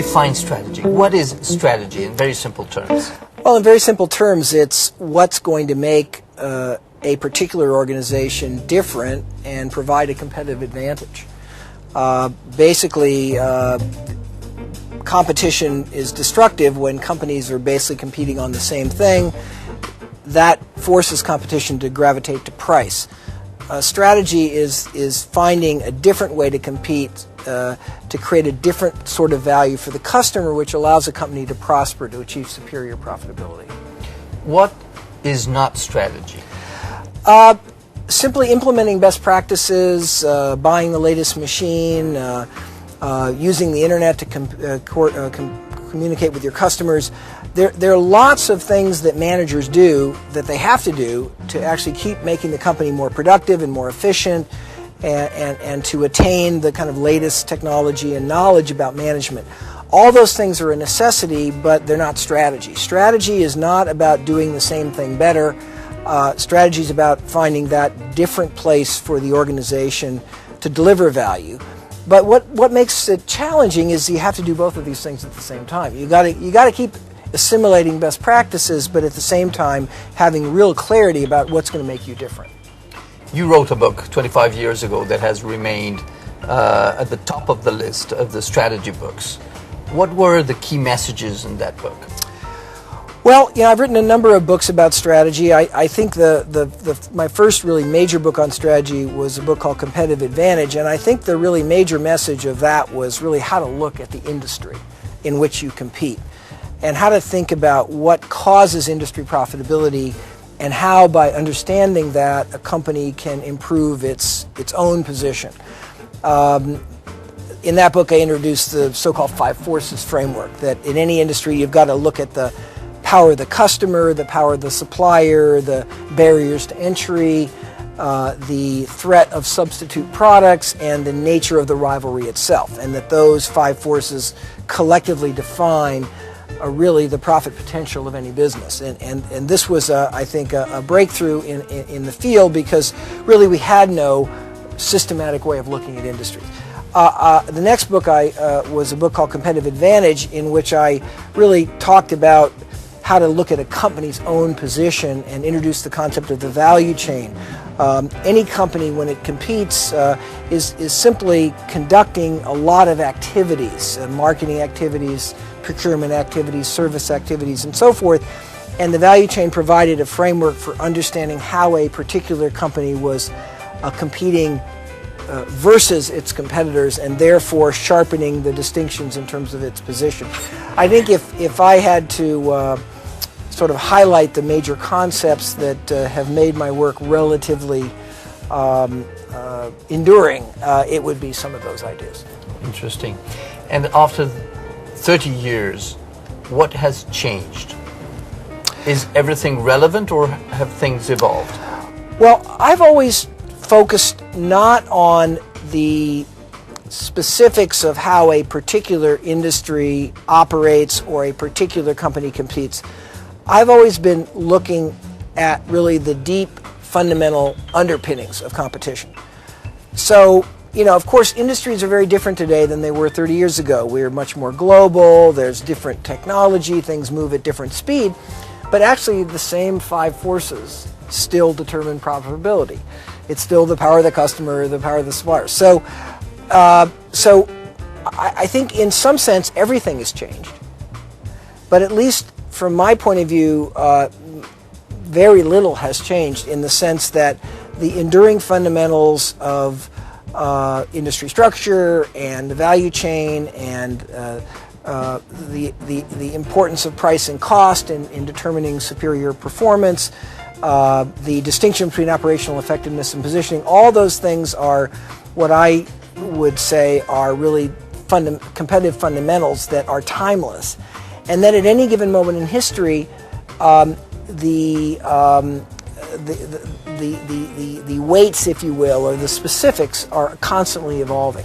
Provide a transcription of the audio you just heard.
define strategy? What is strategy in very simple terms? Well, in very simple terms, it's what's going to make a particular organization different and provide a competitive advantage. Basically, competition is destructive when companies are basically competing on the same thing. That forces competition to gravitate to price. Strategy is finding a different way to compete to create a different sort of value for the customer, which allows a company to prosper, to achieve superior profitability. What is not strategy? Simply implementing best practices, buying the latest machine, using the internet to communicate with your customers. There are lots of things that managers do that they have to do to actually keep making the company more productive and more efficient and to attain the kind of latest technology and knowledge about management. All those things are a necessity, but they're not strategy. Strategy is not about doing the same thing better. Strategy is about finding that different place for the organization to deliver value. But what makes it challenging is you have to do both of these things at the same time. You got to keep assimilating best practices, but at the same time having real clarity about what's going to make you different. You wrote a book 25 years ago that has remained at the top of the list of the strategy books. What were the key messages in that book? Well, I've written a number of books about strategy. I think my first really major book on strategy was a book called Competitive Advantage, and I think the really major message of that was really how to look at the industry in which you compete and how to think about what causes industry profitability and how, by understanding that, a company can improve its own position. In that book, I introduced the so-called 5 forces framework, that in any industry you've got to look at the power of the customer, the power of the supplier, the barriers to entry, the threat of substitute products, and the nature of the rivalry itself, and that those 5 forces collectively define really the profit potential of any business. And this was, I think, a breakthrough in the field, because really we had no systematic way of looking at industries. The next book was a book called Competitive Advantage, in which I really talked about how to look at a company's own position and introduce the concept of the value chain. Any company, when it competes, is simply conducting a lot of activities, marketing activities, procurement activities, service activities, and so forth. And the value chain provided a framework for understanding how a particular company was competing versus its competitors, and therefore sharpening the distinctions in terms of its position. I think if I had to sort of highlight the major concepts that have made my work relatively enduring, it would be some of those ideas. Interesting. And after 30 years, what has changed? Is everything relevant, or have things evolved? Well, I've always focused not on the specifics of how a particular industry operates or a particular company competes. I've always been looking at really the deep fundamental underpinnings of competition. So, of course, industries are very different today than they were 30 years ago. We're much more global, there's different technology, things move at different speed, but actually the same 5 forces still determine profitability. It's still the power of the customer, the power of the supplier. So I think in some sense everything has changed. But at least from my point of view, very little has changed, in the sense that the enduring fundamentals of industry structure and the value chain and the importance of price and cost in determining superior performance, the distinction between operational effectiveness and positioning, all those things are what I would say are really competitive fundamentals that are timeless. And that at any given moment in history, the weights, if you will, or the specifics are constantly evolving.